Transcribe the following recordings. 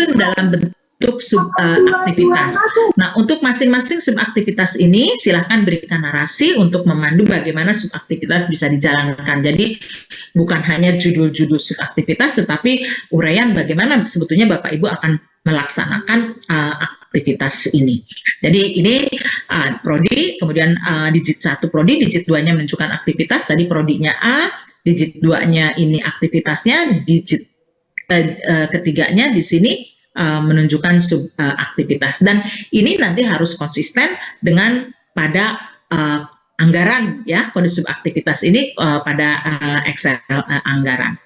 disusun dalam bentuk subaktivitas. Nah, untuk masing-masing subaktivitas ini silahkan berikan narasi untuk memandu bagaimana subaktivitas bisa dijalankan. Jadi bukan hanya judul-judul subaktivitas, tetapi uraian bagaimana sebetulnya Bapak Ibu akan melaksanakan aktivitas ini. Jadi ini prodi, kemudian digit 1 prodi, digit 2-nya menunjukkan aktivitas, tadi prodinya A, digit 2-nya ini aktivitasnya, digit ketiganya di sini menunjukkan aktivitas, dan ini nanti harus konsisten dengan pada anggaran ya, kode subaktivitas ini pada Excel anggaran.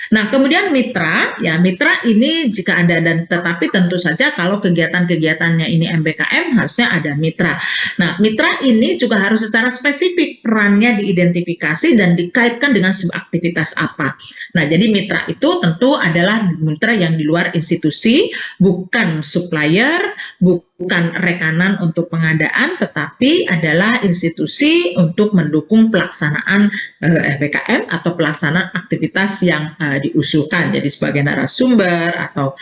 Nah, kemudian mitra, ya mitra ini jika ada, dan tetapi tentu saja kalau kegiatan-kegiatannya ini MBKM harusnya ada mitra. Nah, mitra ini juga harus secara spesifik perannya diidentifikasi dan dikaitkan dengan subaktivitas apa. Nah, jadi mitra itu tentu adalah mitra yang di luar institusi, bukan supplier, bukan rekanan untuk pengadaan, tetapi adalah institusi untuk mendukung pelaksanaan MBKM atau pelaksanaan aktivitas yang diusulkan, jadi sebagai narasumber atau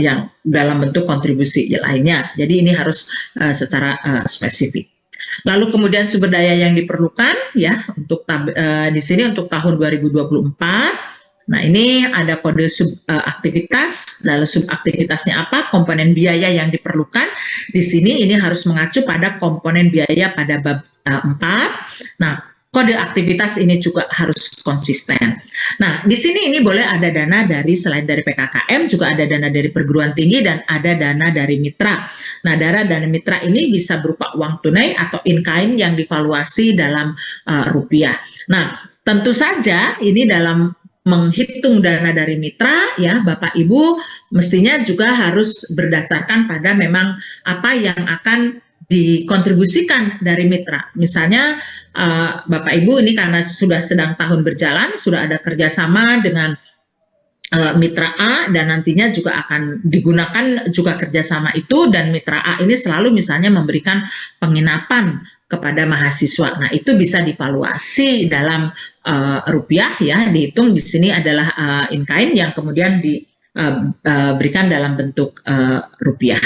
yang dalam bentuk kontribusi lainnya. Jadi ini harus secara spesifik. Lalu kemudian sumber daya yang diperlukan ya untuk di sini untuk tahun 2024. Nah, ini ada kode subaktivitas, lalu subaktivitasnya apa, komponen biaya yang diperlukan. Di sini ini harus mengacu pada komponen biaya pada bab 4. Nah, kode aktivitas ini juga harus konsisten. Nah, di sini ini boleh ada dana dari selain dari PKKM, juga ada dana dari perguruan tinggi dan ada dana dari mitra. Nah, dana dari mitra ini bisa berupa uang tunai atau in kind yang divaluasi dalam rupiah. Nah, tentu saja ini dalam menghitung dana dari mitra ya Bapak Ibu mestinya juga harus berdasarkan pada memang apa yang akan dikontribusikan dari mitra. Misalnya Bapak Ibu ini karena sudah sedang tahun berjalan, sudah ada kerjasama dengan mitra A dan nantinya juga akan digunakan juga kerjasama itu, dan mitra A ini selalu misalnya memberikan penginapan kepada mahasiswa. Nah, itu bisa divaluasi dalam rupiah ya, dihitung di sini adalah in kind yang kemudian diberikan dalam bentuk rupiah.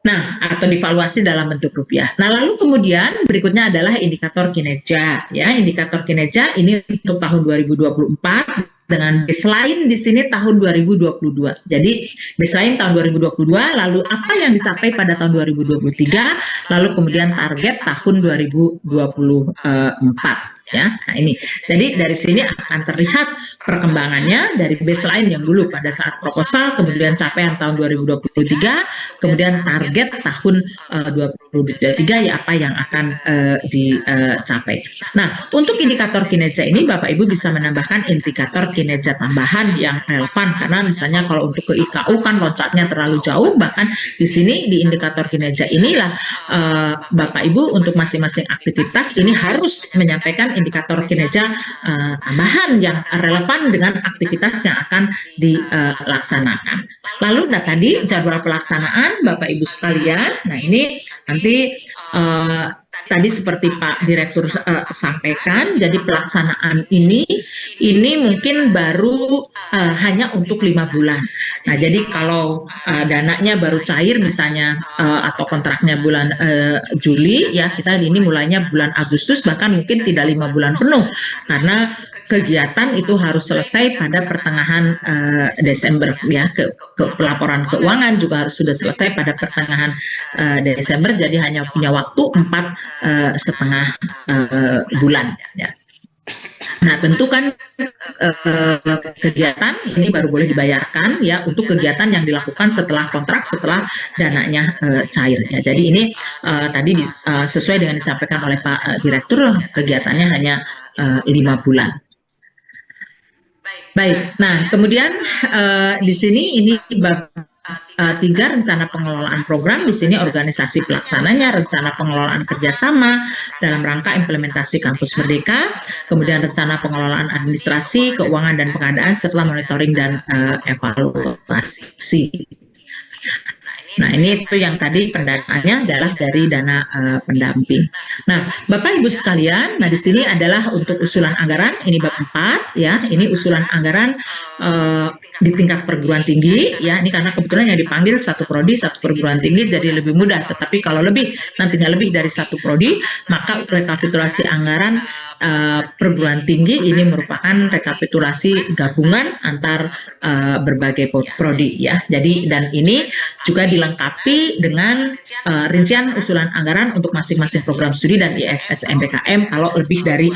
Nah, atau divaluasi dalam bentuk rupiah. Nah, lalu kemudian berikutnya adalah indikator kinerja. Ya, indikator kinerja ini untuk tahun 2024 dengan baseline di sini tahun 2022. Jadi baseline tahun 2022, lalu apa yang dicapai pada tahun 2023, lalu kemudian target tahun 2024. Ya, nah ini. Jadi dari sini akan terlihat perkembangannya dari baseline yang dulu pada saat proposal, kemudian capaian tahun 2023, kemudian target tahun 2023 ya apa yang akan dicapai. Nah, untuk indikator kinerja ini Bapak Ibu bisa menambahkan indikator kinerja tambahan yang relevan, karena misalnya kalau untuk ke IKU kan loncatnya terlalu jauh, bahkan di sini di indikator kinerja inilah Bapak Ibu untuk masing-masing aktivitas ini harus menyampaikan indikator kinerja tambahan yang relevan dengan aktivitas yang akan dilaksanakan. Lalu tadi jadwal pelaksanaan Bapak Ibu sekalian, nah ini nanti tadi seperti Pak Direktur sampaikan, jadi pelaksanaan ini mungkin baru hanya untuk 5 bulan. Nah, jadi kalau dananya baru cair misalnya atau kontraknya bulan Juli, ya kita ini mulainya bulan Agustus, bahkan mungkin tidak 5 bulan penuh, karena kegiatan itu harus selesai pada pertengahan Desember ya, ke pelaporan keuangan juga harus sudah selesai pada pertengahan Desember, jadi hanya punya waktu 4,5 bulan ya. Nah, tentu kan kegiatan ini baru boleh dibayarkan ya untuk kegiatan yang dilakukan setelah kontrak, setelah dananya cair ya. Jadi ini tadi sesuai dengan disampaikan oleh Pak Direktur, kegiatannya hanya 5 bulan. Baik, nah kemudian di sini ini bab 3 rencana pengelolaan program, di sini organisasi pelaksananya, rencana pengelolaan kerjasama dalam rangka implementasi Kampus Merdeka, kemudian rencana pengelolaan administrasi, keuangan dan pengadaan, serta monitoring dan evaluasi. Nah, ini itu yang tadi pendanaannya adalah dari dana pendamping. Nah, Bapak Ibu sekalian, nah di sini adalah untuk usulan anggaran, ini bab 4 ya, ini usulan anggaran di tingkat perguruan tinggi ya, ini karena kebetulan yang dipanggil satu prodi satu perguruan tinggi jadi lebih mudah. Tetapi kalau nantinya lebih dari satu prodi, maka rekapitulasi anggaran perguruan tinggi ini merupakan rekapitulasi gabungan antar berbagai prodi ya. Jadi dan ini juga dilengkapi dengan rincian usulan anggaran untuk masing-masing program studi dan ISS MBKM kalau lebih dari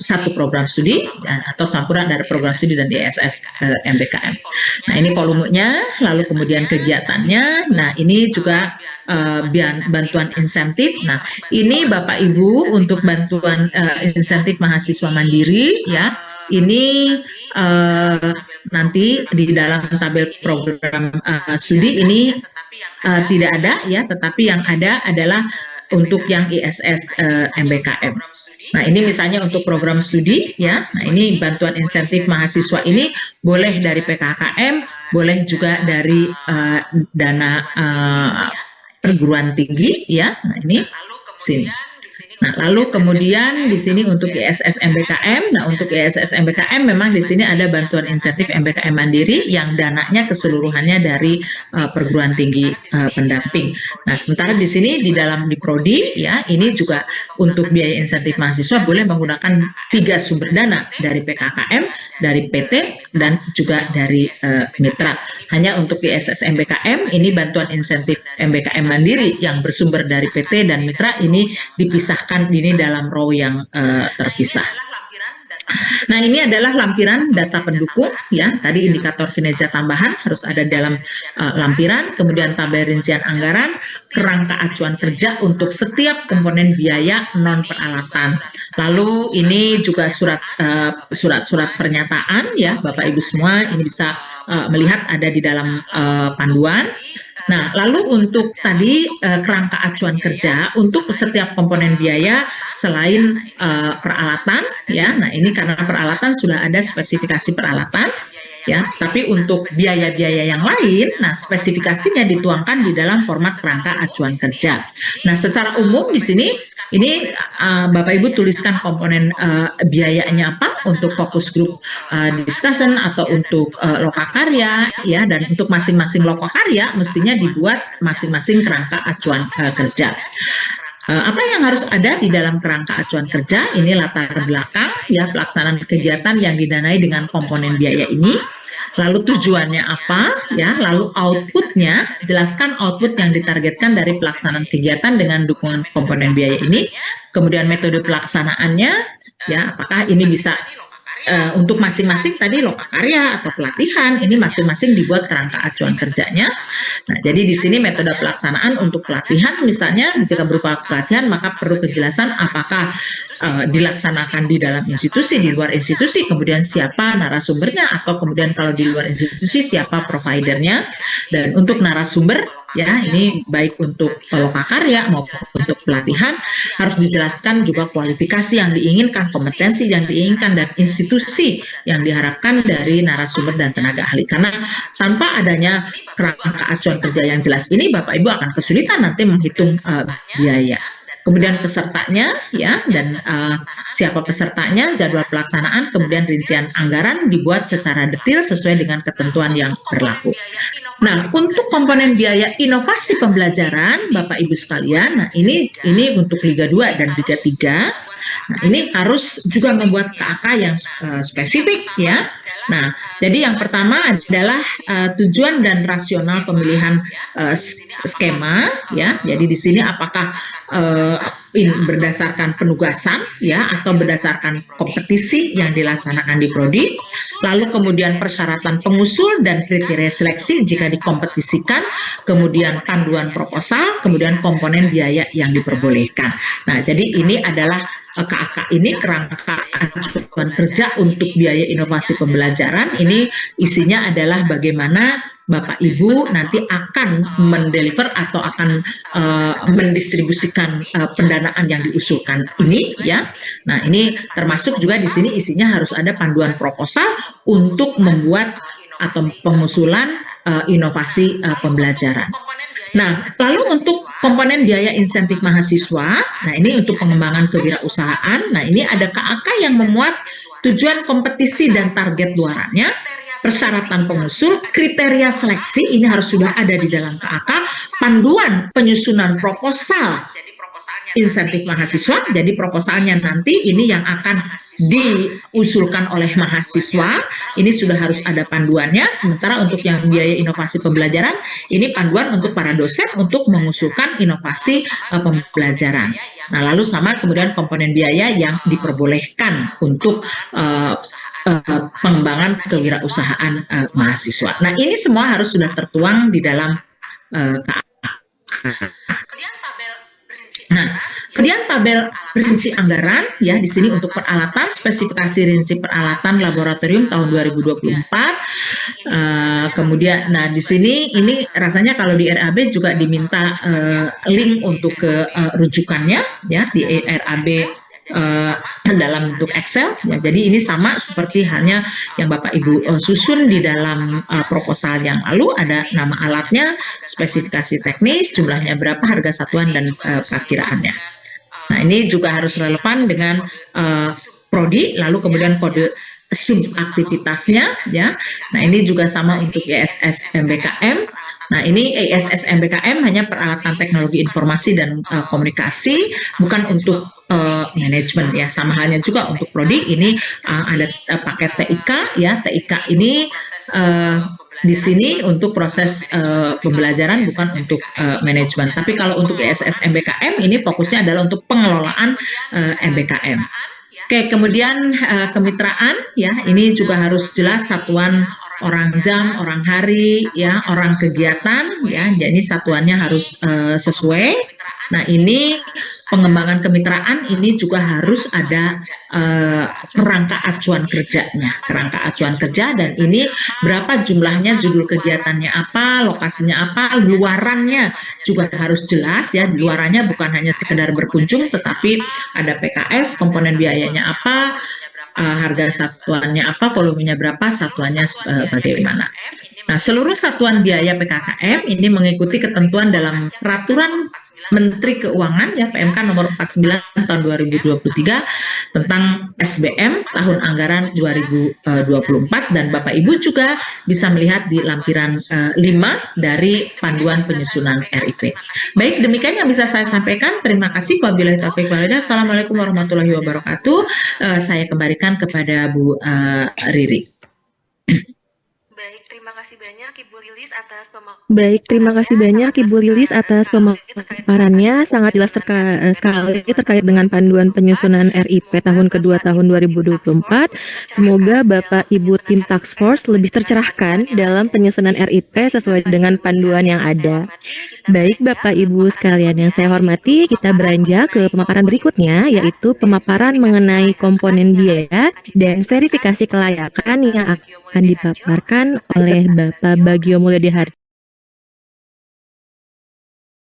satu program studi atau campuran dari program studi dan ISS MBKM. Nah, ini volumenya, lalu kemudian kegiatannya. Nah, ini juga bantuan insentif. Nah, ini Bapak Ibu untuk bantuan insentif mahasiswa mandiri ya. Ini nanti di dalam tabel program studi ini tidak ada ya, tetapi yang ada adalah untuk yang ISS MBKM. Nah, ini misalnya untuk program studi ya. Nah, ini bantuan insentif mahasiswa ini boleh dari PKKM, boleh juga dari dana perguruan tinggi ya. Nah, ini sini. Nah, lalu kemudian di sini untuk ISS MBKM. Nah, untuk ISS MBKM memang di sini ada bantuan insentif MBKM mandiri yang dananya keseluruhannya dari perguruan tinggi pendamping. Nah, sementara di sini di dalam di prodi ya, ini juga untuk biaya insentif mahasiswa boleh menggunakan 3 sumber dana dari PKKM, dari PT dan juga dari mitra. Hanya untuk ISS MBKM ini bantuan insentif MBKM mandiri yang bersumber dari PT dan mitra ini dipisahkan ini dalam row yang terpisah. Nah, ini adalah lampiran data pendukung ya. Tadi indikator kinerja tambahan harus ada dalam lampiran, kemudian tabel rincian anggaran, kerangka acuan kerja untuk setiap komponen biaya non peralatan. Lalu ini juga surat-surat pernyataan ya, Bapak Ibu semua ini bisa melihat ada di dalam panduan. Nah, lalu untuk tadi kerangka acuan kerja untuk setiap komponen biaya selain peralatan ya. Nah, ini karena peralatan sudah ada spesifikasi peralatan ya, tapi untuk biaya-biaya yang lain, nah spesifikasinya dituangkan di dalam format kerangka acuan kerja. Nah, secara umum di sini ini Bapak Ibu tuliskan komponen biayanya apa untuk fokus group discussion atau untuk lokakarya ya, dan untuk masing-masing lokakarya mestinya dibuat masing-masing kerangka acuan kerja. Apa yang harus ada di dalam kerangka acuan kerja? Ini latar belakang ya pelaksanaan kegiatan yang didanai dengan komponen biaya ini. Lalu tujuannya apa ya? Lalu outputnya, jelaskan output yang ditargetkan dari pelaksanaan kegiatan dengan dukungan komponen biaya ini. Kemudian metode pelaksanaannya ya, apakah ini bisa untuk masing-masing tadi lokakarya atau pelatihan, ini masing-masing dibuat kerangka acuan kerjanya. Nah, jadi di sini metode pelaksanaan untuk pelatihan misalnya jika berupa pelatihan maka perlu kejelasan apakah dilaksanakan di dalam institusi, di luar institusi, kemudian siapa narasumbernya, atau kemudian kalau di luar institusi siapa providernya. Dan untuk narasumber ya, ini baik untuk lokakarya maupun untuk pelatihan harus dijelaskan juga kualifikasi yang diinginkan, kompetensi yang diinginkan, dan institusi yang diharapkan dari narasumber dan tenaga ahli. Karena tanpa adanya kerangka acuan kerja yang jelas ini, Bapak Ibu akan kesulitan nanti menghitung biaya. Kemudian pesertanya ya, dan siapa pesertanya, jadwal pelaksanaan, kemudian rincian anggaran dibuat secara detail sesuai dengan ketentuan yang berlaku. Nah, untuk komponen biaya inovasi pembelajaran, Bapak Ibu sekalian, nah ini untuk Liga 2 dan Liga 3. Nah, ini harus juga membuat KAK yang spesifik ya. Nah, jadi yang pertama adalah tujuan dan rasional pemilihan skema ya. Jadi di sini apakah berdasarkan penugasan ya atau berdasarkan kompetisi yang dilaksanakan di prodi. Lalu kemudian persyaratan pengusul dan kriteria seleksi jika dikompetisikan, kemudian panduan proposal, kemudian komponen biaya yang diperbolehkan. Nah, jadi ini adalah KAK ini, kerangka acuan kerja untuk biaya inovasi pembelajaran. Ini isinya adalah bagaimana Bapak Ibu nanti akan mendeliver atau akan mendistribusikan pendanaan yang diusulkan ini ya. Nah, ini termasuk juga di sini isinya harus ada panduan proposal untuk membuat atau pengusulan inovasi pembelajaran. Nah, lalu untuk komponen biaya insentif mahasiswa, nah ini untuk pengembangan kewirausahaan. Nah, ini ada KAK yang memuat tujuan kompetisi dan target luarannya, persyaratan pengusul, kriteria seleksi ini harus sudah ada di dalam KAK, panduan penyusunan proposal insentif mahasiswa, jadi proposalnya nanti ini yang akan diusulkan oleh mahasiswa, ini sudah harus ada panduannya, sementara untuk yang biaya inovasi pembelajaran, ini panduan untuk para dosen untuk mengusulkan inovasi pembelajaran. Nah, lalu sama kemudian komponen biaya yang diperbolehkan untuk pengembangan kewirausahaan mahasiswa. Nah, ini semua harus sudah tertuang di dalam KAK. Nah, kemudian tabel rinci anggaran ya di sini untuk peralatan, spesifikasi rinci peralatan laboratorium tahun 2024. Kemudian nah di sini ini rasanya kalau di RAB juga diminta link untuk ke rujukannya ya di RAB dalam bentuk Excel ya. Jadi ini sama seperti halnya yang Bapak Ibu susun di dalam proposal yang lalu, ada nama alatnya, spesifikasi teknis, jumlahnya berapa, harga satuan dan perakiraannya. Nah, ini juga harus relevan dengan prodi, lalu kemudian kode subaktivitasnya ya. Nah, ini juga sama untuk ISS MBKM. Nah, ini ISS MBKM hanya peralatan teknologi informasi dan komunikasi, bukan untuk manajemen ya. Sama halnya juga untuk prodi ini ada paket TIK ya. TIK ini di sini untuk proses pembelajaran, bukan untuk manajemen. Tapi kalau untuk ISS MBKM ini fokusnya adalah untuk pengelolaan MBKM. Oke, kemudian kemitraan ya, ini juga harus jelas satuan orang jam, orang hari ya, orang kegiatan ya. Jadi satuannya harus sesuai. Nah, ini pengembangan kemitraan ini juga harus ada kerangka acuan kerjanya, kerangka acuan kerja, dan ini berapa jumlahnya, judul kegiatannya apa, lokasinya apa, luarannya juga harus jelas ya. Luarannya bukan hanya sekedar berkunjung, tetapi ada PKS, komponen biayanya apa, harga satuannya apa, volumenya berapa, satuannya bagaimana. Nah, seluruh satuan biaya PKKM ini mengikuti ketentuan dalam peraturan Menteri Keuangan ya PMK nomor 49 tahun 2023 tentang SBM tahun anggaran 2024, dan Bapak Ibu juga bisa melihat di lampiran 5 dari panduan penyusunan RIP. Baik, demikian yang bisa saya sampaikan. Terima kasih. Wabillahi taufiq wal hidayah. Assalamualaikum warahmatullahi wabarakatuh. Saya kembalikan kepada Bu Riri. Terima kasih banyak Ibu Lilis atas pemaparannya, sangat jelas sekali terkait dengan panduan penyusunan RIP tahun kedua tahun 2024. Semoga Bapak Ibu tim Task Force lebih tercerahkan dalam penyusunan RIP sesuai dengan panduan yang ada. Baik Bapak Ibu sekalian yang saya hormati, kita beranjak ke pemaparan berikutnya, yaitu pemaparan mengenai komponen biaya dan verifikasi kelayakan yang akan dipaparkan oleh Bapak Bagio Mulyadi Harjo